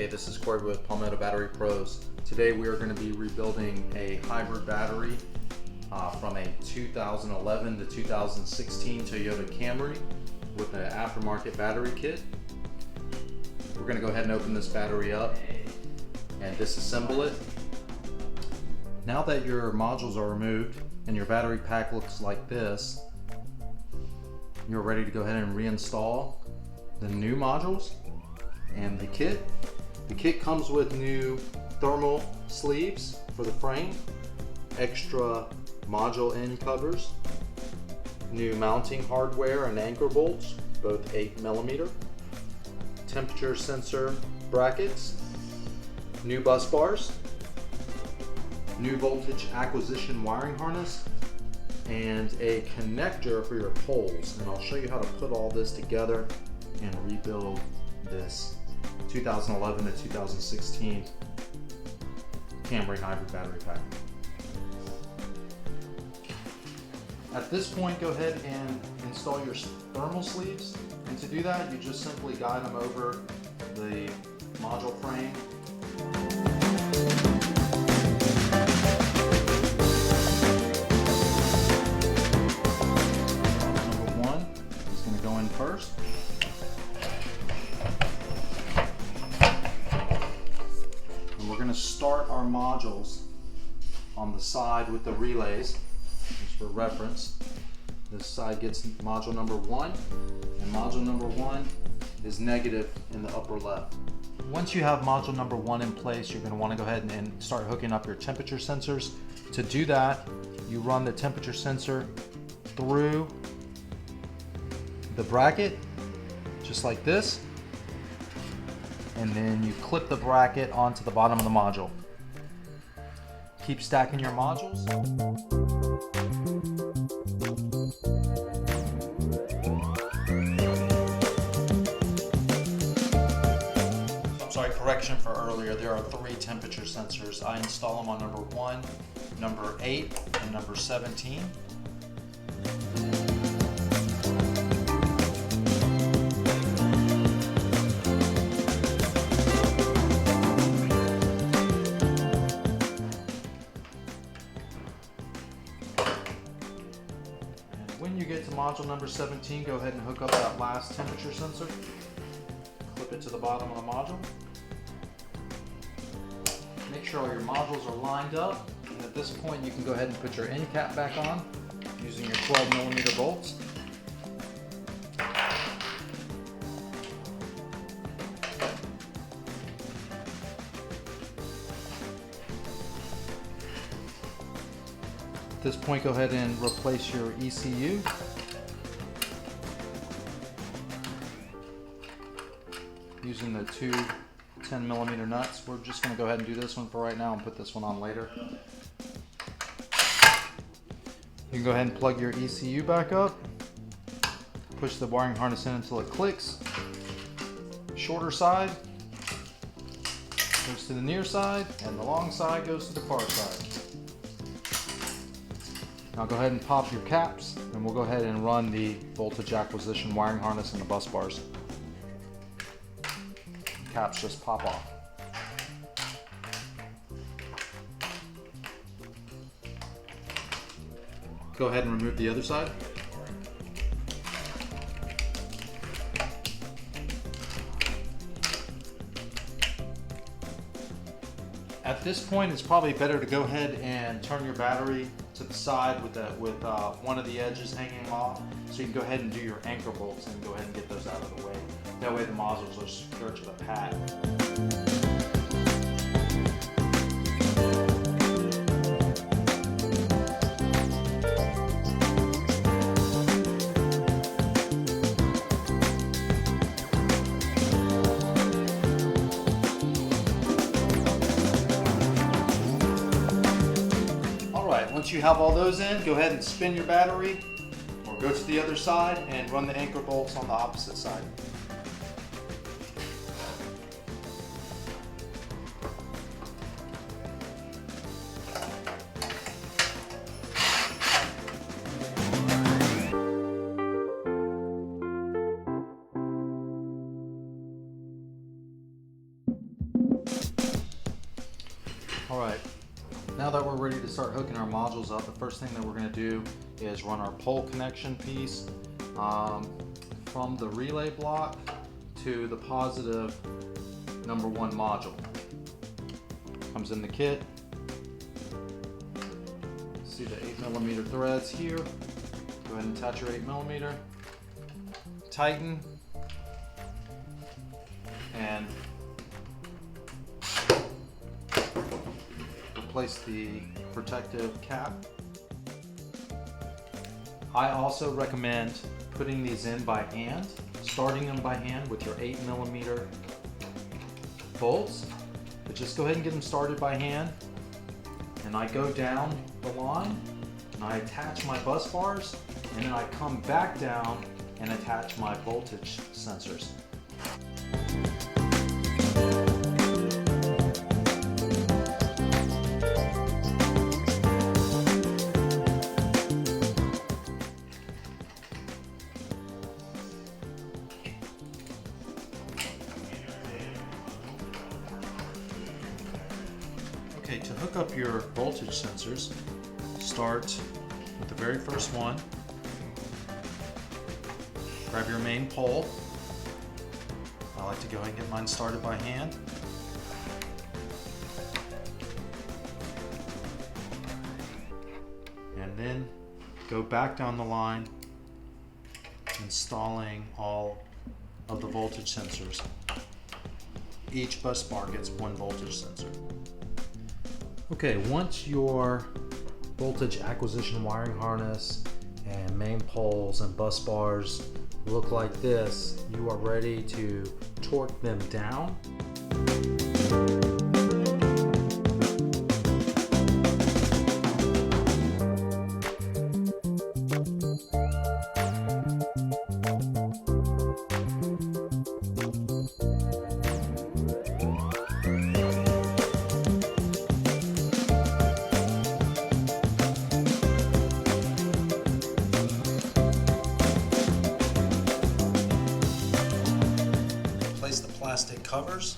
Hey, this is Cory with Palmetto Battery Pros. Today we are going to be rebuilding a hybrid battery from a 2011 to 2016 Toyota Camry with an aftermarket battery kit. We're going to go ahead and open this battery up and disassemble it. Now that your modules are removed and your battery pack looks like this, you're ready to go ahead and reinstall the new modules and the kit. The kit comes with new thermal sleeves for the frame, extra module end covers, new mounting hardware and anchor bolts, both 8mm, temperature sensor brackets, new bus bars, new voltage acquisition wiring harness, and a connector for your poles. And I'll show you how to put all this together and rebuild this 2011 to 2016 Camry hybrid battery pack. At this point, go ahead and install your thermal sleeves, and to do that you just simply guide them over the module frame. Number one is going to go in first. We're going to start our modules on the side with the relays, just for reference. This side gets module number 1, and module number 1 is negative in the upper left. Once you have module number 1 in place, you're going to want to go ahead and start hooking up your temperature sensors. To do that, you run the temperature sensor through the bracket, just like this. And then you clip the bracket onto the bottom of the module. Keep stacking your modules. I'm sorry, correction for earlier. There are 3 temperature sensors. I install them on number 1, number 8, and number 17. When you get to module number 17, go ahead and hook up that last temperature sensor. Clip it to the bottom of the module. Make sure all your modules are lined up. And at this point, you can go ahead and put your end cap back on using your 12mm bolts. At this point, go ahead and replace your ECU. Using the 2 10mm nuts. We're just going to go ahead and do this one for right now and put this one on later. You can go ahead and plug your ECU back up. Push the wiring harness in until it clicks. Shorter side goes to the near side, and the long side goes to the far side. Now go ahead and pop your caps, and we'll go ahead and run the voltage acquisition wiring harness and the bus bars. Caps just pop off. Go ahead and remove the other side. At this point, it's probably better to go ahead and turn your battery to the side with one of the edges hanging off, so you can go ahead and do your anchor bolts and go ahead and get those out of the way. That way the modules are secure to the pad. Once you have all those in, go ahead and spin your battery, or go to the other side and run the anchor bolts on the opposite side. Alright, now that we're ready to start hooking our modules up, the first thing that we're going to do is run our pole connection piece from the relay block to the positive number 1 module. Comes in the kit. See the 8mm threads here. Go ahead and attach your 8mm. Tighten and replace the protective cap. I also recommend putting these in by hand, starting them by hand with your 8mm bolts, but just go ahead and get them started by hand. And I go down the line and I attach my bus bars, and then I come back down and attach my voltage sensors. Okay, to hook up your voltage sensors, start with the very first one. Grab your main pole. I like to go ahead and get mine started by hand. And then go back down the line, installing all of the voltage sensors. Each bus bar gets 1 voltage sensor. Okay, once your voltage acquisition wiring harness and main poles and bus bars look like this, you are ready to torque them down. Place the plastic covers.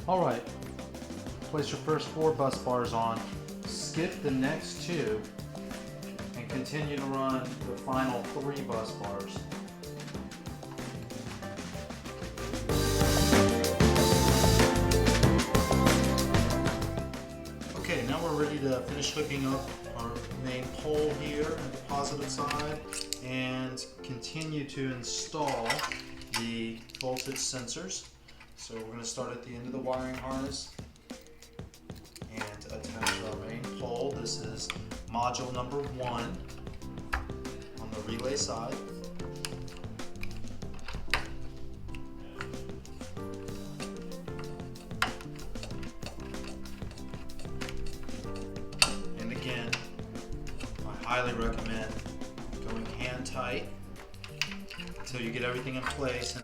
All right, place your first 4 bus bars on. Skip the next 2 and continue to run the final 3 bus bars. Okay, now we're ready to finish hooking up our main pole here at the positive side and continue to install the voltage sensors. So we're going to start at the end of the wiring harness and attach our main pole. This is module number 1 on the relay side. And again, I highly recommend going hand tight until you get everything in place.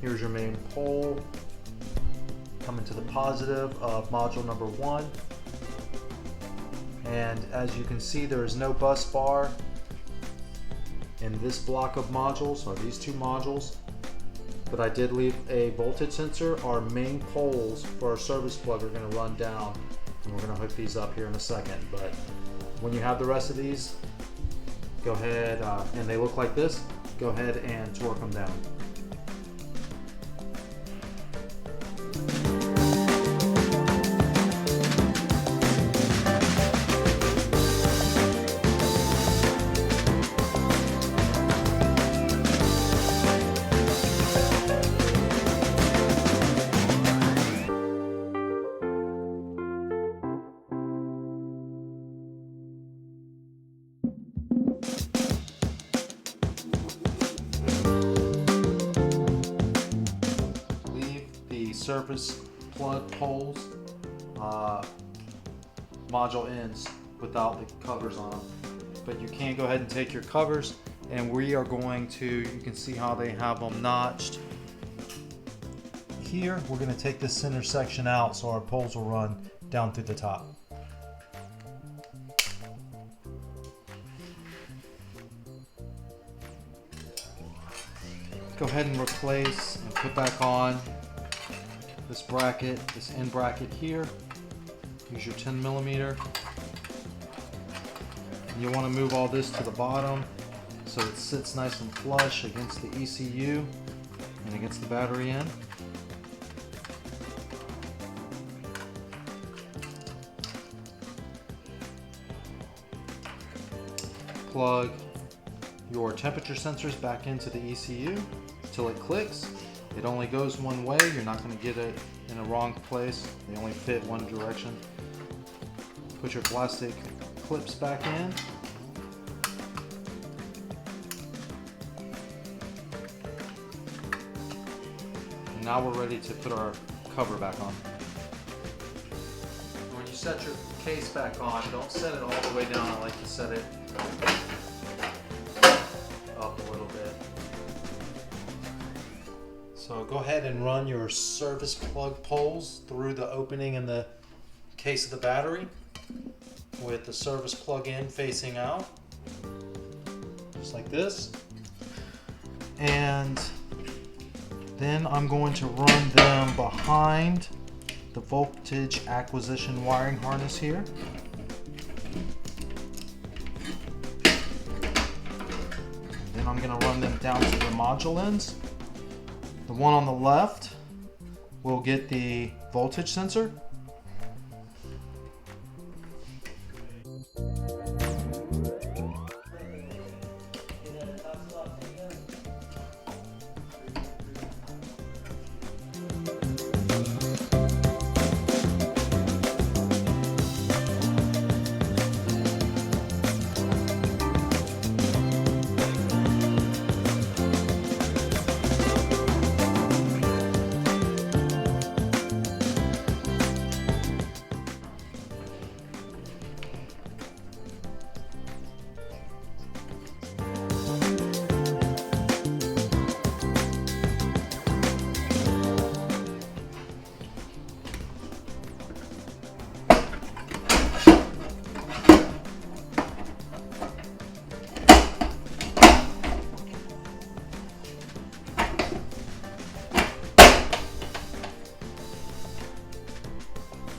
Here's your main pole coming to the positive of module number 1. And as you can see, there is no bus bar in this block of modules, or these 2 modules, but I did leave a voltage sensor. Our main poles for our service plug are going to run down, and we're going to hook these up here in a second. But when you have the rest of these, go ahead, and they look like this, go ahead and torque them down. surface plug poles, module ends without the covers on them. But you can go ahead and take your covers, and we are going to, you can see how they have them notched. Here, we're going to take this center section out so our poles will run down through the top. Go ahead and replace and put back on this bracket, this end bracket here. Use your 10 millimeter. And you want to move all this to the bottom so it sits nice and flush against the ECU and against the battery end. Plug your temperature sensors back into the ECU till it clicks. It only goes one way. You're not going to get it in a wrong place. They only fit one direction. Put your plastic clips back in. And now we're ready to put our cover back on. When you set your case back on, don't set it all the way down. I like to set it up a little bit. So go ahead and run your service plug poles through the opening in the case of the battery with the service plug in facing out, just like this. And then I'm going to run them behind the voltage acquisition wiring harness here. Then I'm going to run them down to the module ends. The one on the left will get the voltage sensor.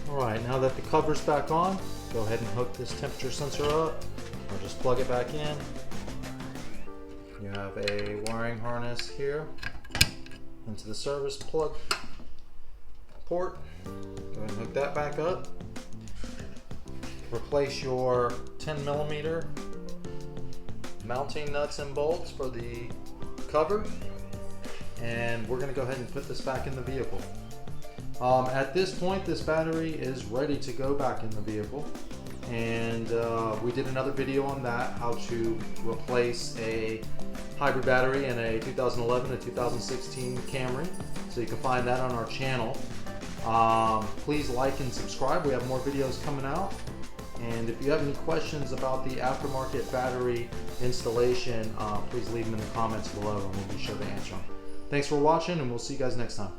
Alright, now that the cover's back on, go ahead and hook this temperature sensor up, or just plug it back in. You have a wiring harness here into the service plug port. Go ahead and hook that back up. Replace your 10 millimeter mounting nuts and bolts for the cover, and we're going to go ahead and put this back in the vehicle. At this point, this battery is ready to go back in the vehicle, and we did another video on that, how to replace a hybrid battery in a 2011 to 2016 Camry, so you can find that on our channel. Please like and subscribe. We have more videos coming out, and if you have any questions about the aftermarket battery installation, please leave them in the comments below and we'll be sure to answer them. Thanks for watching, and we'll see you guys next time.